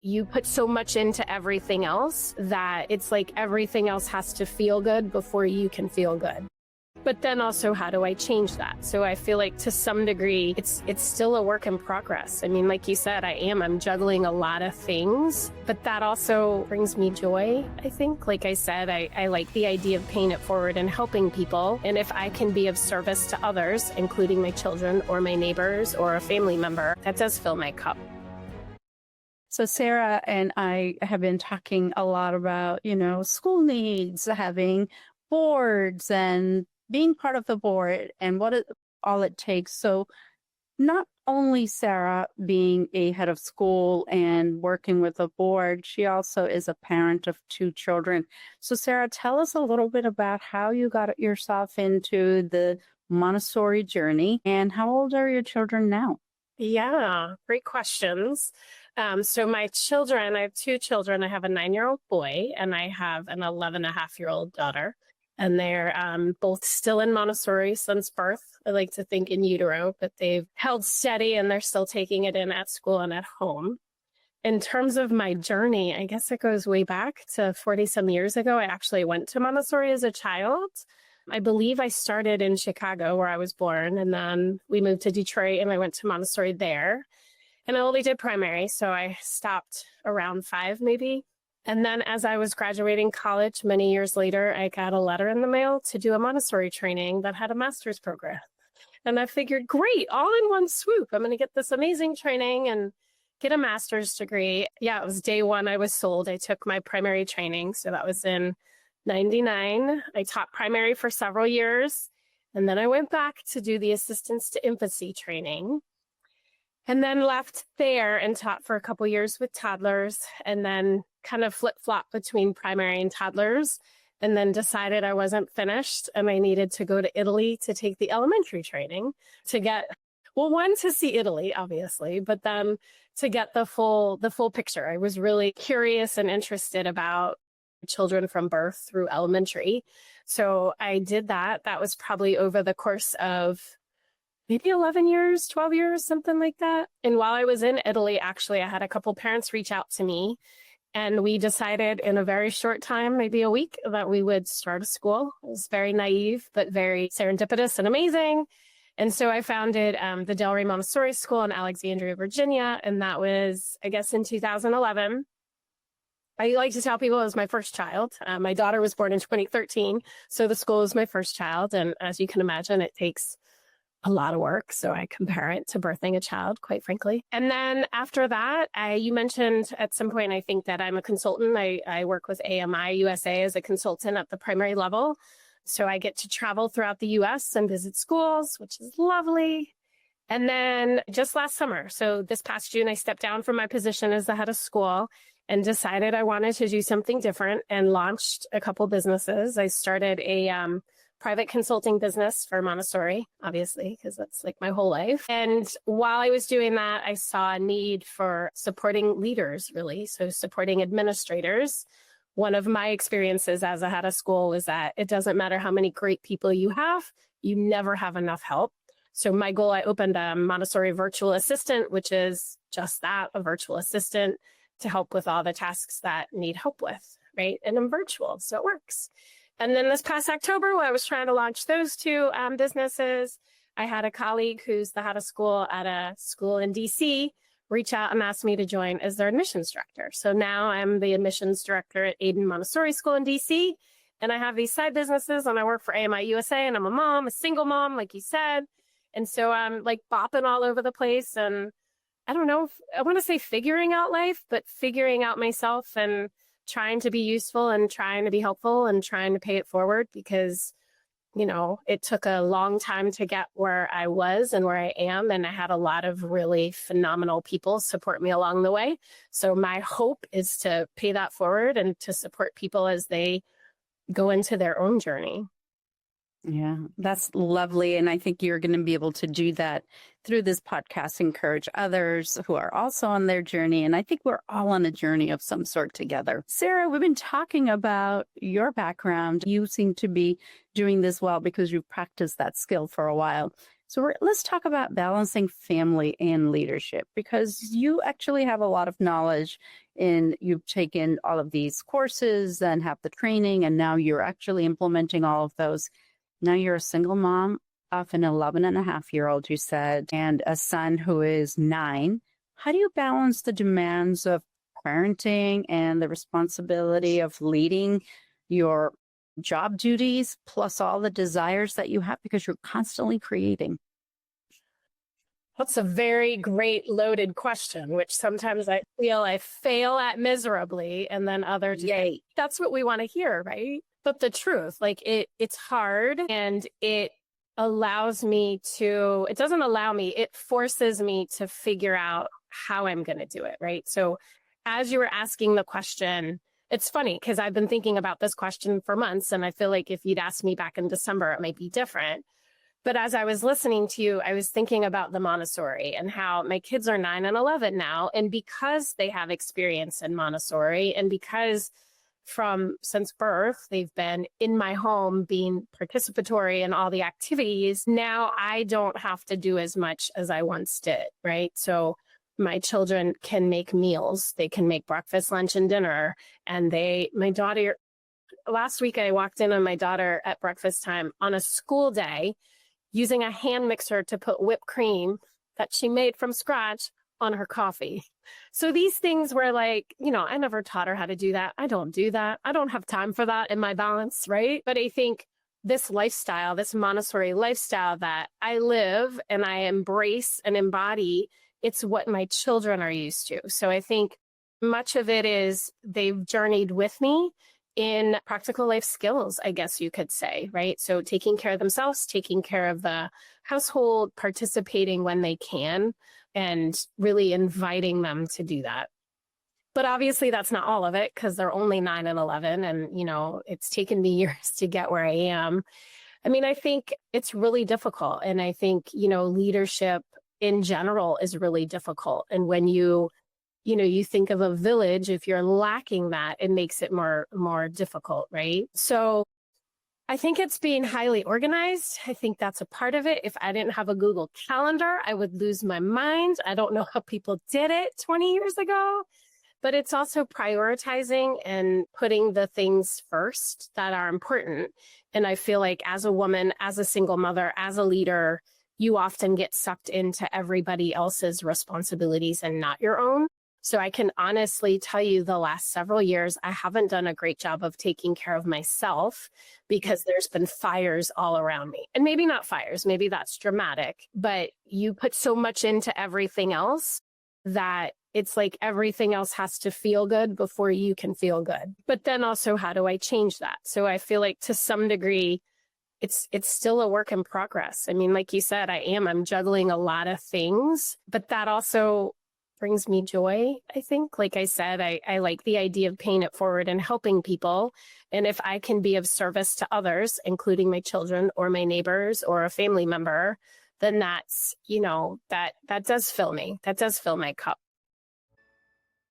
you put so much into everything else that it's like everything else has to feel good before you can feel good. But then also, how do I change that? So I feel like to some degree, it's still a work in progress. I mean, like you said, I'm juggling a lot of things, but that also brings me joy, I think. Like I said, I like the idea of paying it forward and helping people. And if I can be of service to others, including my children or my neighbors or a family member, that does fill my cup. So Sarah and I have been talking a lot about, school needs, having boards and being part of the board and all it takes. So not only Sarah being a head of school and working with a board, she also is a parent of 2 children. So Sarah, tell us a little bit about how you got yourself into the Montessori journey and how old are your children now? Yeah, great questions. So my children, I have 2 children. I have a 9-year-old boy and I have an 11-and-a-half-year-old daughter. And they're both still in Montessori since birth. I like to think in utero, but they've held steady and they're still taking it in at school and at home. In terms of my journey, I guess it goes way back to 40-some years ago. I actually went to Montessori as a child. I believe I started in Chicago where I was born, and then we moved to Detroit and I went to Montessori there. And I only did primary, so I stopped around 5 maybe. And then as I was graduating college many years later, I got a letter in the mail to do a Montessori training that had a master's program. And I figured, great, all in one swoop. I'm going to get this amazing training and get a master's degree. Yeah, it was day one I was sold. I took my primary training. So that was in 99. I taught primary for several years. And then I went back to do the assistance to infancy training. And then left there and taught for a couple years with toddlers, and then kind of flip-flop between primary and toddlers, and then decided I wasn't finished and I needed to go to Italy to take the elementary training to get, one, to see Italy, obviously, but then to get the full picture. I was really curious and interested about children from birth through elementary. So I did that. That was probably over the course of maybe 11 years, 12 years, something like that. And while I was in Italy, actually, I had a couple parents reach out to me and we decided in a very short time, maybe a week, that we would start a school. It was very naive, but very serendipitous and amazing. And so I founded the Del Rey Montessori School in Alexandria, Virginia. And that was, I guess, in 2011. I like to tell people it was my first child. My daughter was born in 2013. So the school was my first child. And as you can imagine, it takes a lot of work. So I compare it to birthing a child, quite frankly. And then after that, you mentioned at some point, I think, that I'm a consultant. I work with AMI USA as a consultant at the primary level. So I get to travel throughout the US and visit schools, which is lovely. And then just last summer, so this past June, I stepped down from my position as the head of school and decided I wanted to do something different and launched a couple businesses. I started a private consulting business for Montessori, obviously, because that's like my whole life. And while I was doing that, I saw a need for supporting leaders, really. So supporting administrators. One of my experiences as a head of school is that it doesn't matter how many great people you have, you never have enough help. So my goal, I opened a Montessori virtual assistant, which is just that, a virtual assistant to help with all the tasks that need help with, right? And I'm virtual, so it works. And then this past October, when I was trying to launch those 2 businesses, I had a colleague who's the head of school at a school in DC reach out and ask me to join as their admissions director. So now I'm the admissions director at Aiden Montessori School in DC. And I have these side businesses and I work for AMI USA and I'm a mom, a single mom, like you said. And so I'm like bopping all over the place. And I don't know, I want to say figuring out life, but figuring out myself and trying to be useful and trying to be helpful and trying to pay it forward because, it took a long time to get where I was and where I am. And I had a lot of really phenomenal people support me along the way. So my hope is to pay that forward and to support people as they go into their own journey. Yeah, that's lovely. And I think you're going to be able to do that through this podcast, encourage others who are also on their journey. And I think we're all on a journey of some sort together. Sarah, we've been talking about your background. You seem to be doing this well because you've practiced that skill for a while. So let's talk about balancing family and leadership because you actually have a lot of knowledge and you've taken all of these courses and have the training, and now you're actually implementing all of those. Now you're a single mom of an 11-and-a-half-year-old, you said, and a son who is 9. How do you balance the demands of parenting and the responsibility of leading your job duties plus all the desires that you have because you're constantly creating? That's a very great loaded question, which sometimes I feel I fail at miserably, and then others, yay, that's what we want to hear, right? But the truth, like it's hard, and it doesn't allow me, it forces me to figure out how I'm going to do it, right? So as you were asking the question, it's funny because I've been thinking about this question for months, and I feel like if you'd asked me back in December, it might be different. But as I was listening to you, I was thinking about the Montessori and how my kids are 9 and 11 now. And because they have experience in Montessori, and because since birth, they've been in my home being participatory in all the activities, now I don't have to do as much as I once did, right? So my children can make meals. They can make breakfast, lunch, and dinner. And last week I walked in on my daughter at breakfast time on a school day using a hand mixer to put whipped cream that she made from scratch on her coffee. So these things were like, I never taught her how to do that. I don't do that. I don't have time for that in my balance, right? But I think this lifestyle, this Montessori lifestyle that I live and I embrace and embody, it's what my children are used to. So I think much of it is they've journeyed with me in practical life skills, I guess you could say, right? So taking care of themselves, taking care of the household, participating when they can, and really inviting them to do that. But obviously that's not all of it because they're only 9 and 11, and, it's taken me years to get where I am. I mean, I think it's really difficult. And I think, leadership in general is really difficult. And when you think of a village, if you're lacking that, it makes it more difficult, right? So I think it's being highly organized. I think that's a part of it. If I didn't have a Google Calendar, I would lose my mind. I don't know how people did it 20 years ago, but it's also prioritizing and putting the things first that are important. And I feel like as a woman, as a single mother, as a leader, you often get sucked into everybody else's responsibilities and not your own. So I can honestly tell you the last several years, I haven't done a great job of taking care of myself because there's been fires all around me. And maybe not fires, maybe that's dramatic, but you put so much into everything else that it's like everything else has to feel good before you can feel good. But then also, how do I change that? So I feel like to some degree, it's still a work in progress. I mean, like you said, I'm juggling a lot of things, but that also brings me joy, I think. Like I said, I like the idea of paying it forward and helping people. And if I can be of service to others, including my children or my neighbors or a family member, then that's, that does fill me. That does fill my cup.